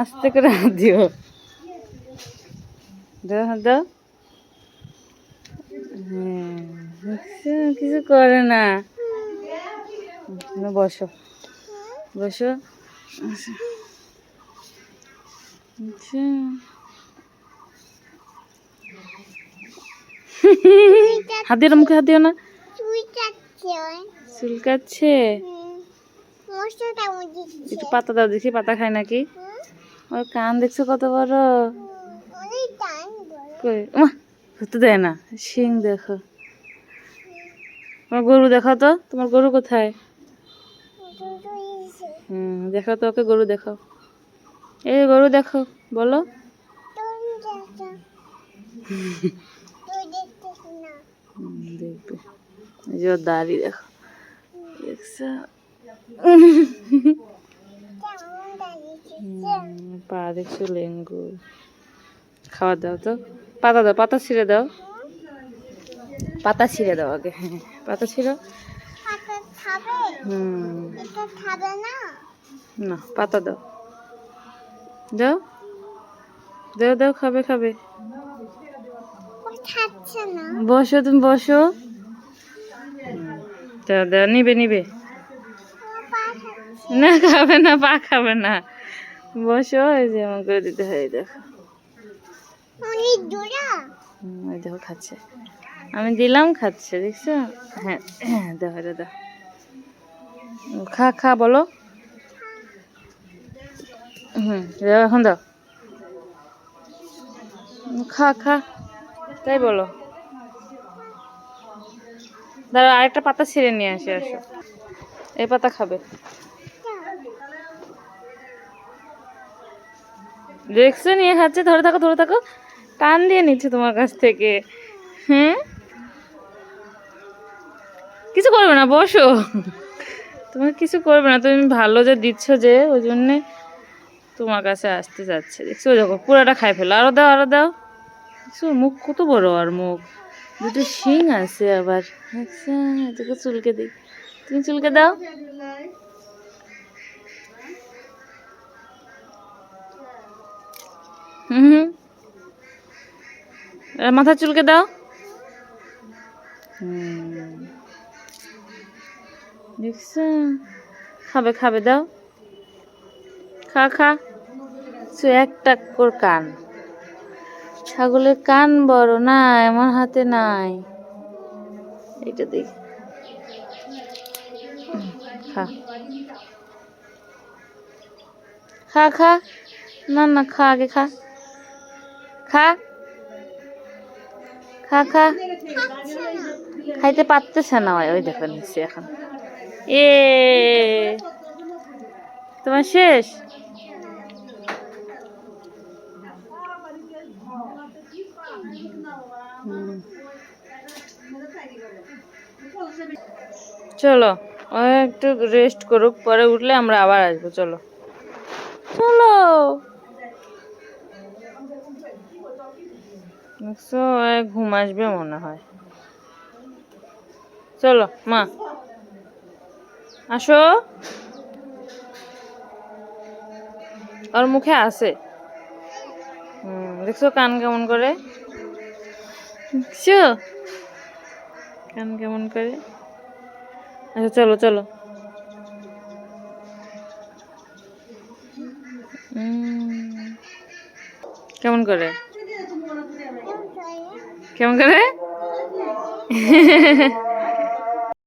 আস্তে করে হাত দিও, দাও হাত দাও। হ্যাঁ, কিছু করে না। বসো বসো। আচ্ছা হাত দিও না, মুখে হাত দিও না। চুলকাচ্ছে, একটু পাতা দাও দেখি, পাতা খায় নাকি। ওর কান দেখছো কত বড়, ধরতে দেয় না। শিং দেখো, তোমার গরু দেখাও তো, তোমার গরু কোথায়? দেখাও তো ওকে, গরু দেখাও। এই গরু দেখো, বলো। দেখবে, এই যে ওর দাড়ি দেখো, দেখছো? পা দেখছো লেঙ্গুর। খাবার দাও তো, পাতা দাও, পাতা ছিঁড়ে দাও, পাতা ছিঁড়ে দাও আগে। হ্যাঁ, পাতা ছিঁড়ো। না, পাতা দাও, দাও দাও দাও, খাবে খাবে। বসো, তুমি বসো। দাও দাও, নিবে নিবে। না খাবে না, পা খাবে না। বসো, এই যে এমন করে দিতে হয়, দেখো। ওই দেখো খাচ্ছে, আমি দিলাম খাচ্ছে, দেখছো? হ্যাঁ হ্যাঁ, দেখো দাদা, খা খা বলো। দাও এখন, দাও, খা খা, তাই বলো। দাঁড়া, আরেকটা পাতা ছিঁড়ে নিয়ে আসি, আসো। এই পাতা খাবে, দেখছো? নিয়ে খাচ্ছে, ধরে থাকো ধরে থাকো, টান দিয়ে নিচ্ছে তোমার কাছ থেকে। হ্যাঁ, কিছু করবে না, বসো। তোমার কিছু করবে না, তুমি ভালো যে দিচ্ছ যে, ওই জন্যে তোমার কাছে আসতে যাচ্ছে, দেখছো? দেখো পুরাটা খাই ফেলো, আরো দাও আরো দাও। দেখছো মুখ কত বড়, আর মুখ দুটো শিং আছে আবার, দেখছো? এটাকে চুলকে দিই, তুমি চুলকে দাও। মাথা চুলকে দাও। দেখছো? খাবে খাবে, দাও, খা খা। একটা করে কান, ছাগলের কান বড় না, আমার হাতে নাই। এটা দেখ, খা খা খা। না না, খা আগে, খা খা খা খা। খাইতে পারতেছে না, ওই দেখো নিচ্ছে এখন। এ তোমার শেষ। চলো, ও একটু রেস্ট করুক, পরে উঠলে আমরা আবার আসবো। চলো চলো, দেখছো ঘুম আসবে মনে হয়। চলো মা, আসো। ওর মুখে আছে, দেখছো কান কেমন করে, দেখছো কান কেমন করে। আচ্ছা চলো চলো। কেমন করে, কেমন করে